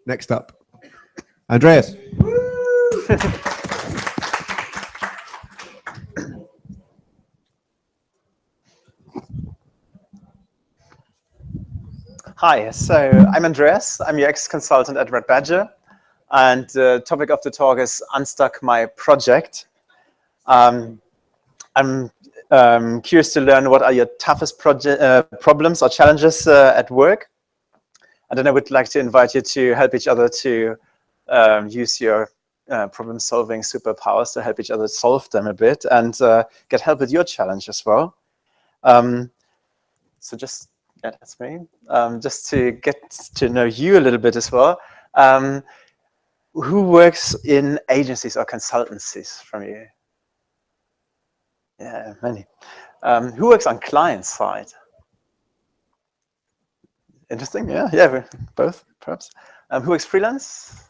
Next up, Andreas. Hi, so I'm Andreas. I'm UX consultant at Red Badger, and the topic of the talk is Unstuck, my project. I'm curious to learn what are your toughest problems or challenges at work. And then I would like to invite you to help each other to use your problem-solving superpowers to help each other solve them a bit and get help with your challenge as well. So just, yeah, that's me. Just to get to know you a little bit as well. Who works in agencies or consultancies from you? Yeah, many. Who works on client side? Interesting, yeah, both, perhaps. Who works freelance?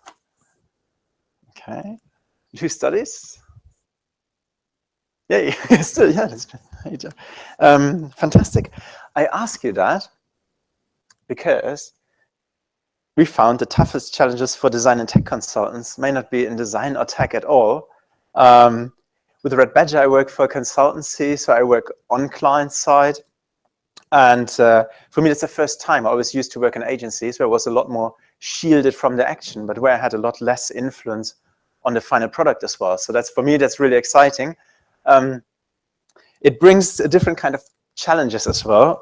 Okay. Who studies? Yeah, still, yeah, that's fantastic. I ask you that because we found the toughest challenges for design and tech consultants may not be in design or tech at all. With Red Badger, I work for a consultancy, so I work on client side. And for me, that's the first time. I was used to work in agencies where I was a lot more shielded from the action, but where I had a lot less influence on the final product as well. So that's, for me, that's really exciting. It brings a different kind of challenges as well.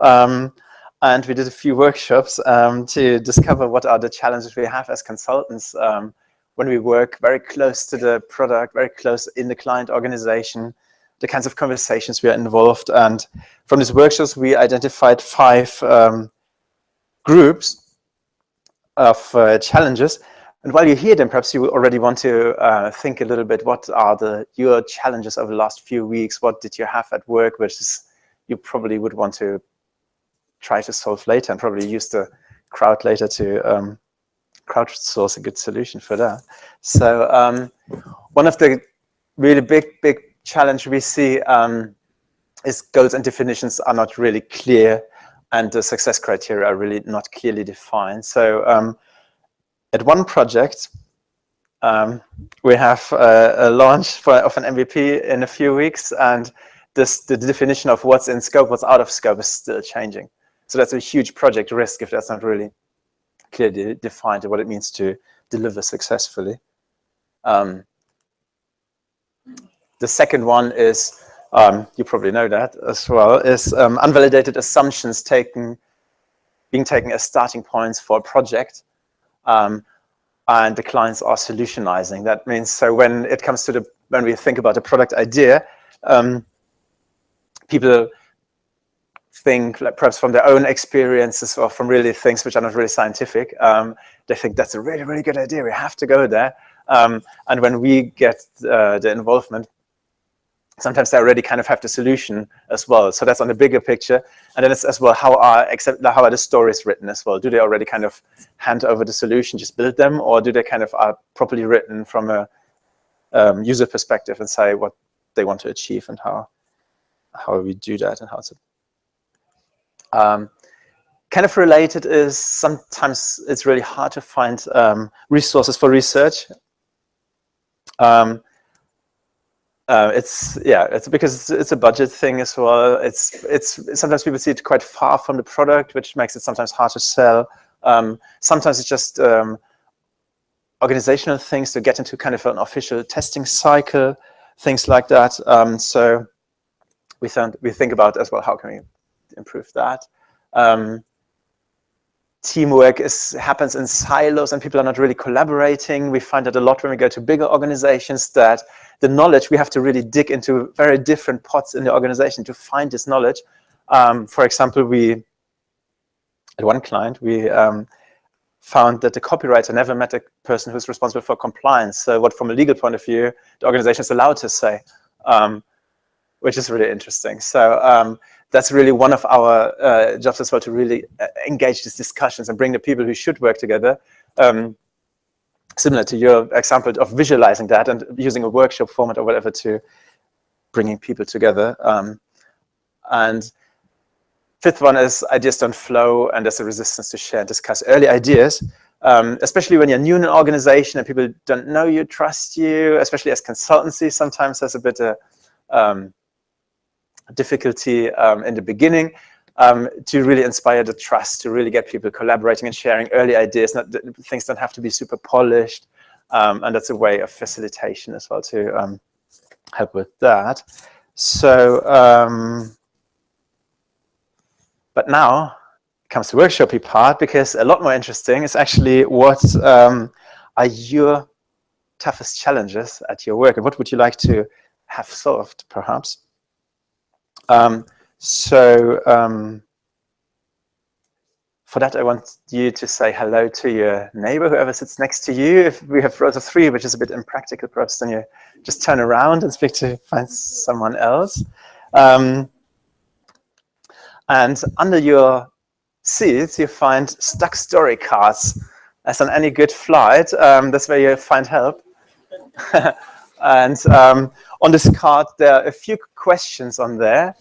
And we did a few workshops to discover what are the challenges we have as consultants when we work very close to the product, very close in the client organization, the kinds of conversations we are involved. And from these workshops, we identified 5 groups of challenges. And while you hear them, perhaps you already want to think a little bit, what are your challenges over the last few weeks? What did you have at work, which is you probably would want to try to solve later and probably use the crowd later to crowdsource a good solution for that. So one of the really big challenge we see is goals and definitions are not really clear and the success criteria are really not clearly defined. So at one project, we have a launch of an MVP in a few weeks, and the definition of what's in scope, what's out of scope is still changing. So that's a huge project risk if that's not really clearly defined what it means to deliver successfully. The second one is, you probably know that as well, is unvalidated assumptions being taken as starting points for a project. And the clients are solutionizing. That means, so when it comes to when we think about a product idea, people think, like, perhaps from their own experiences or from really things which are not really scientific, they think that's a really good idea, we have to go there. And when we get the involvement, sometimes they already kind of have the solution as well. So that's on the bigger picture. And then it's as well, how are the stories written as well? Do they already kind of hand over the solution, just build them, or do they kind of are properly written from a user perspective and say what they want to achieve and how we do that and how it's kind of related is sometimes it's really hard to find resources for research. It's because it's a budget thing as well. It's sometimes people see it quite far from the product, which makes it sometimes hard to sell. Sometimes it's just organizational things to get into kind of an official testing cycle, things like that. So we think about as well, how can we improve that? Teamwork happens in silos and people are not really collaborating. We find that a lot when we go to bigger organizations, that the knowledge, we have to really dig into very different pots in the organization to find this knowledge. For example, at one client, we found that the copywriter never met a person who's responsible for compliance. So what from a legal point of view, the organization is allowed to say, which is really interesting. So that's really one of our jobs as well, to really engage these discussions and bring the people who should work together. Similar to your example of visualizing that and using a workshop format or whatever to bringing people together. And fifth one is ideas don't flow, and there's a resistance to share and discuss early ideas. especially when you're new in an organization and people don't know you, trust you, especially as consultancy, sometimes there's a bit of difficulty in the beginning to really inspire the trust, to really get people collaborating and sharing early ideas. Things don't have to be super polished, and that's a way of facilitation as well to help with that. So, but now comes the workshopy part, because a lot more interesting is actually what are your toughest challenges at your work, and what would you like to have solved, perhaps? For that, I want you to say hello to your neighbor, whoever sits next to you. If we have rows of 3, which is a bit impractical, perhaps then you just turn around and find someone else. And under your seats, you find stuck story cards. As on any good flight, that's where you find help. And on this card, there are a few questions on there.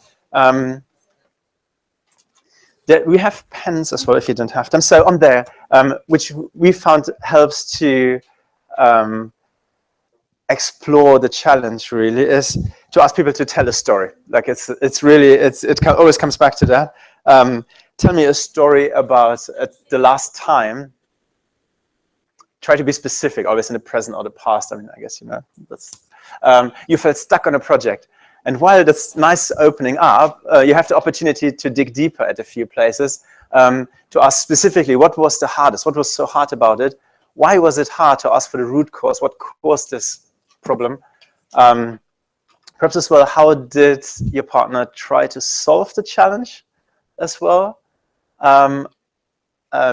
We have pens as well, if you don't have them. So on there, which we found helps to explore the challenge, really, is to ask people to tell a story. Like it always comes back to that. Tell me a story about the last time. Try to be specific, always in the present or the past. I mean, I guess, you know, that's, you felt stuck on a project. And while that's nice opening up, you have the opportunity to dig deeper at a few places, to ask specifically what was the hardest, what was so hard about it, why was it hard, to ask for the root cause, what caused this problem. Perhaps as well, how did your partner try to solve the challenge as well?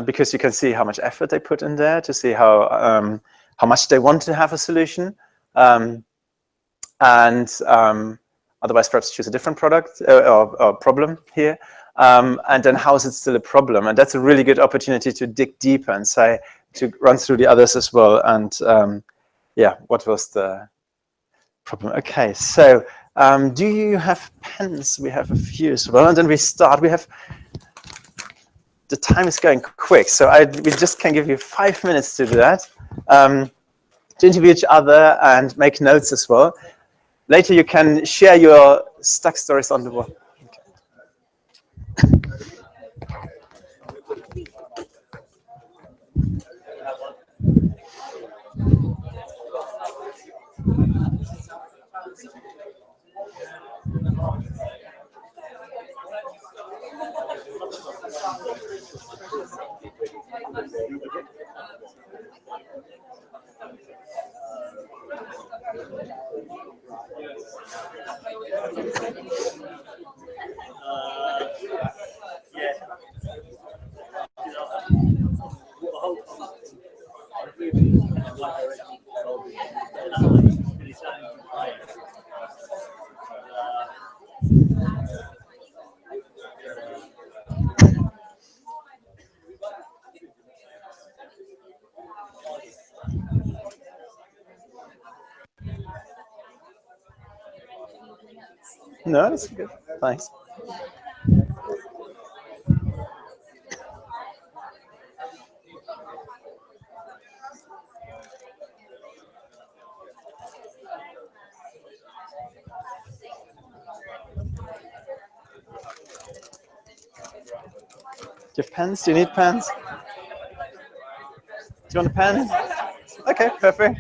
Because you can see how much effort they put in there, to see how much they want to have a solution. Otherwise, perhaps choose a different product or problem here. And then how is it still a problem? And that's a really good opportunity to dig deeper and say, to run through the others as well. And yeah, what was the problem? Okay, so do you have pens? We have a few as well. And then we start. The time is going quick, so we just can give you 5 minutes to do that, to interview each other and make notes as well. Later, you can share your stuck stories on the wall. No, that's good. Thanks. Do you have pens? Do you need pens? Do you want a pen? Okay, perfect.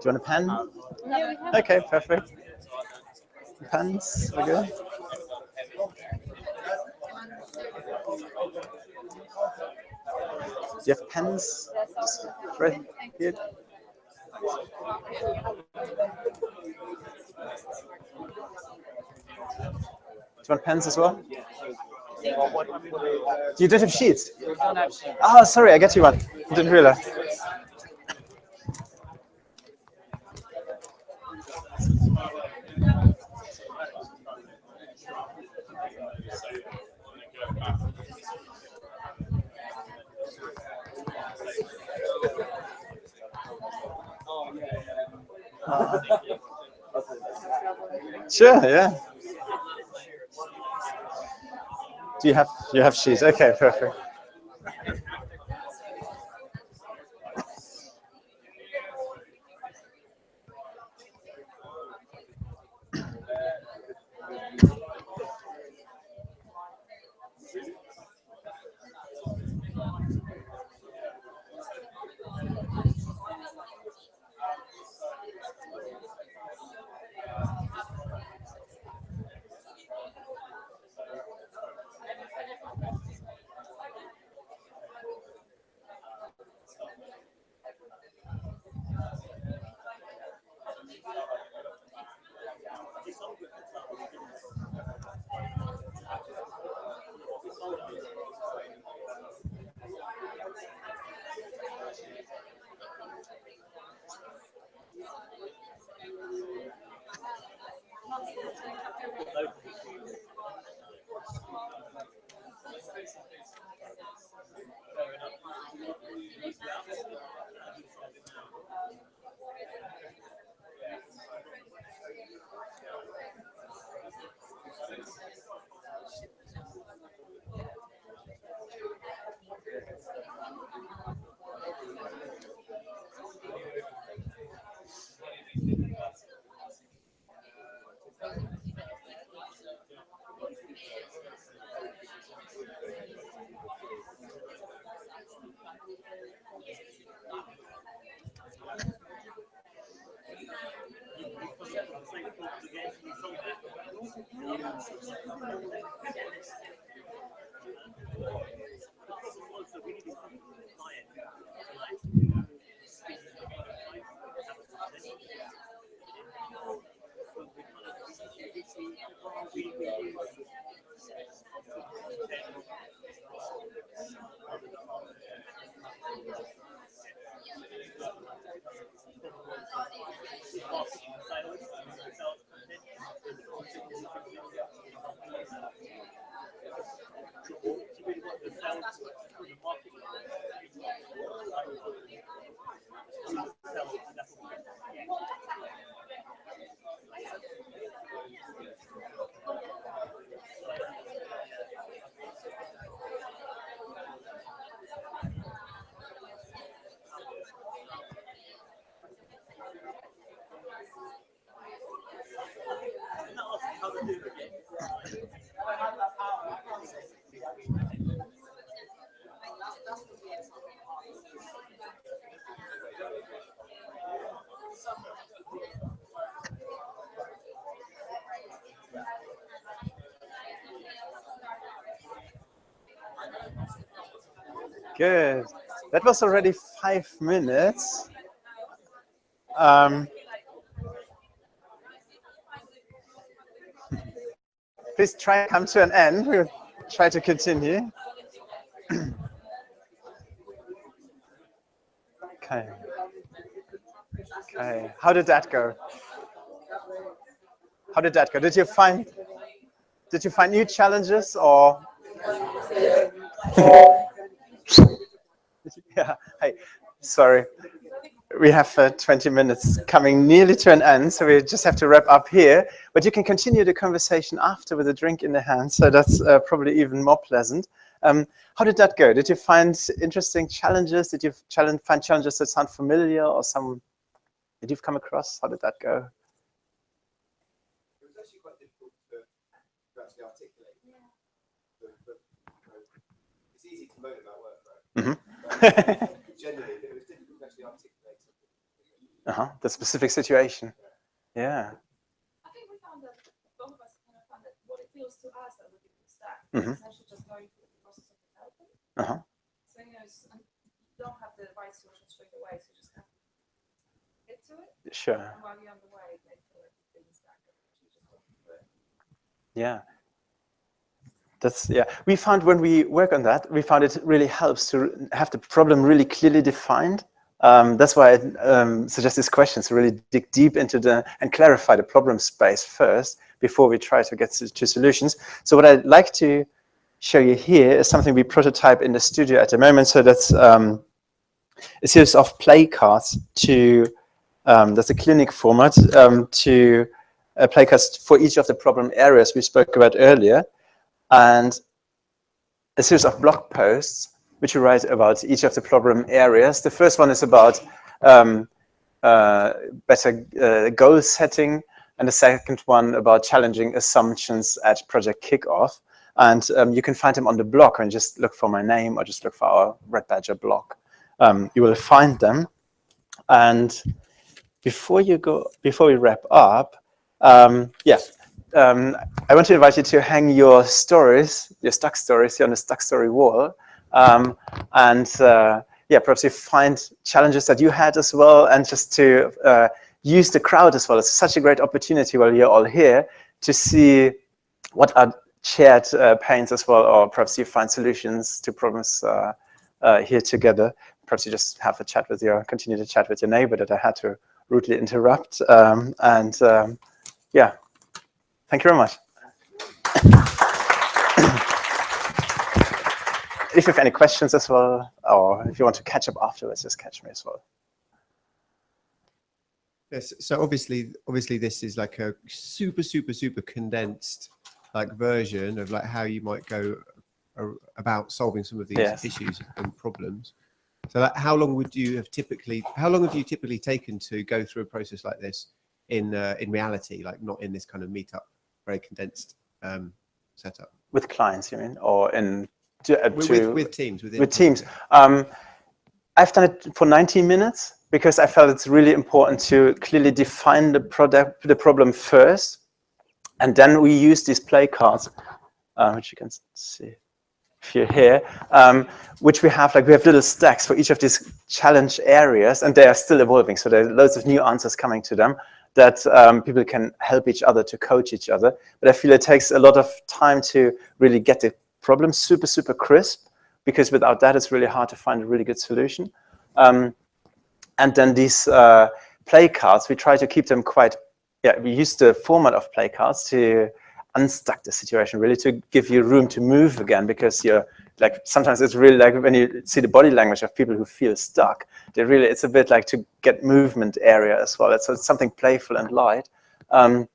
Do you want a pen? Okay, perfect. Pens, we're good. Do you have pens? Right. Good. Do you want pens as well? You don't have sheets? Oh, sorry, I get you one. I didn't realize. Sure, yeah. Do you have sheets? Okay, perfect. Good. That was already 5 minutes. Please try and come to an end. We'll try to continue. Okay. Okay. How did that go? How did that go? Did you find new challenges or? Yeah. Hey, sorry. We have 20 minutes coming nearly to an end, so we just have to wrap up here. But you can continue the conversation after with a drink in the hand, so that's probably even more pleasant. How did that go? Did you find interesting challenges? Did you find challenges that sound familiar or some that you've come across? How did that go? It was actually quite difficult to actually articulate. It's easy to moan about work, right? Mm-hmm. Generally, it was difficult to actually articulate Uh-huh. something. The specific situation. Yeah. I think we found that both of us kind of found that what it feels to us that we can stack Mhm. is actually just going through the process of developing. Uh-huh. So you don't have the right solution straight away, so you just have to get to it. Sure. And while you're on the way, they feel like you've been stacked and you just go through it. Yeah. We found when we work on that, we found it really helps to have the problem really clearly defined. That's why I suggest these questions to really dig deep into and clarify the problem space first before we try to get to solutions. So what I'd like to show you here is something we prototype in the studio at the moment. So that's a series of Playcards that's a clinic format to Playcards for each of the problem areas we spoke about earlier. And a series of blog posts which we write about each of the problem areas. The first one is about better goal setting, and the second one about challenging assumptions at project kickoff. And you can find them on the blog, and just look for my name or just look for our Red Badger blog. You will find them. And before we wrap up, I want to invite you to hang your stories, your Stuck stories, here on the Stuck story wall. Perhaps you find challenges that you had as well, and just to use the crowd as well. It's such a great opportunity while you're all here to see what are shared pains as well, or perhaps you find solutions to problems here together. Perhaps you just have a chat with continue to chat with your neighbor that I had to rudely interrupt. Yeah, thank you very much. If you have any questions as well, or if you want to catch up afterwards, just catch me as well. Yes, so obviously this is like a super condensed like version of like how you might go about solving some of these issues and problems. So like, how long have you typically taken to go through a process like this in reality, like not in this kind of meetup, very condensed setup? With clients, you mean, or in with teams? With teams. I've done it for 90 minutes because I felt it's really important to clearly define the problem first, and then we use these play cards, which you can see if you're here, which we have little stacks for each of these challenge areas, and they are still evolving. So there are loads of new answers coming to them that people can help each other to coach each other. But I feel it takes a lot of time to really get the problem super crisp, because without that it's really hard to find a really good solution. And then these play cards, we try to keep them quite, we use the format of play cards to unstuck the situation, really to give you room to move again, because you're like, sometimes it's really like when you see the body language of people who feel stuck, it's a bit like to get movement area as well. So it's something playful and light. And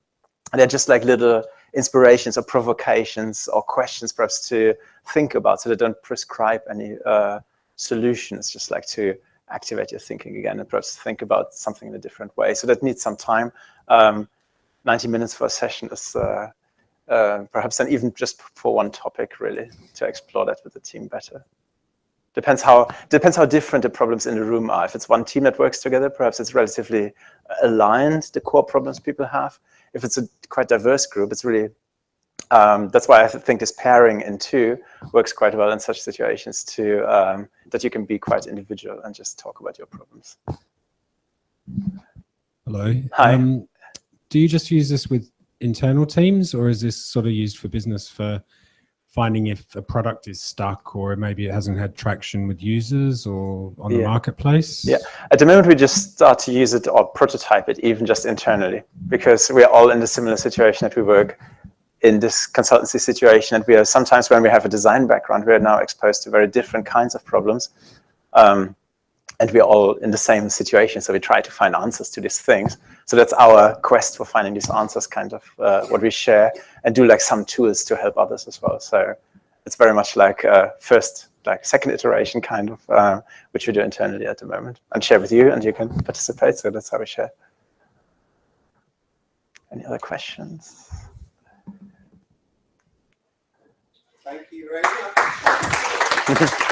they're just like little inspirations or provocations or questions perhaps to think about, so they don't prescribe any solution. It's just like to activate your thinking again and perhaps think about something in a different way. So that needs some time. 90 minutes for a session is perhaps then even just for one topic, really, to explore that with the team better. Depends how different the problems in the room are. If it's one team that works together, perhaps it's relatively aligned, the core problems people have. If it's a quite diverse group, it's really, that's why I think this pairing in two works quite well in such situations too, that you can be quite individual and just talk about your problems. Hello. Hi. Do you just use this with internal teams, or is this sort of used for business for finding if a product is stuck, or maybe it hasn't had traction with users or on the marketplace? Yeah, at the moment we just start to use it or prototype it even just internally, because we're all in the similar situation that we work in this consultancy situation, and we are sometimes, when we have a design background, we are now exposed to very different kinds of problems. And we're all in the same situation, so we try to find answers to these things. So that's our quest for finding these answers, kind of what we share, and do like some tools to help others as well. So it's very much like second iteration kind of, which we do internally at the moment and share with you, and you can participate. So that's how we share. Any other questions? Thank you very much.